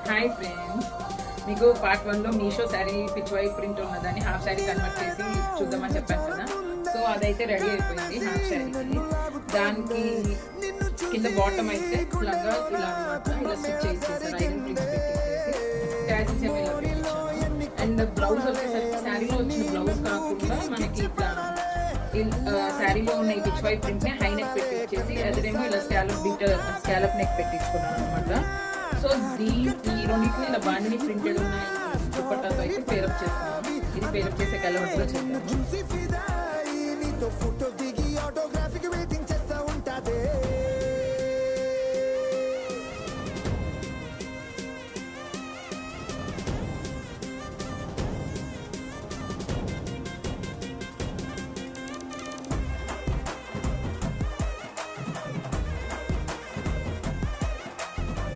Hi friends, మీకు part 1లో Meesho sari peach white print ఉన్నదని హాఫ్ శారీ కన్వర్ట్ చేసి చూద్దామని చెప్పాను కదా. సో అదైతే రెడీ అయిపోయింది హాఫ్ శారీకి. దానికి కింద బాటమ్ అయితే ఇలాగా ఇలా అనమాట, ఇలా స్టిచ్ చేసేసారు, ఐరన్ ప్రింట్స్ పెట్టేసేసి ట్యాక్సీస్ ఏమి ఇలా పెట్టించాను. అండ్ బ్లౌజ్ వచ్చేసరికి శారీలో వచ్చిన బ్లౌజ్ కాకుండా మనకి ఇట్లా శారీలో ఉన్న ఈ పిచ్ వైట్ ప్రింట్ని హై నెక్ పెట్టించేసి అదేమో ఇలా స్కాలప్ నెక్ పెట్టించుకున్నాను అనమాట. సో ఈ రెండింటిని ఇలా బాండిని ప్రింటెడ్ ఉన్న దుపట్టాతో అయితే పేరప్ చేస్తున్నాను. ఇది పేరప్ చేసే కలర్ కూడా చెప్తాను.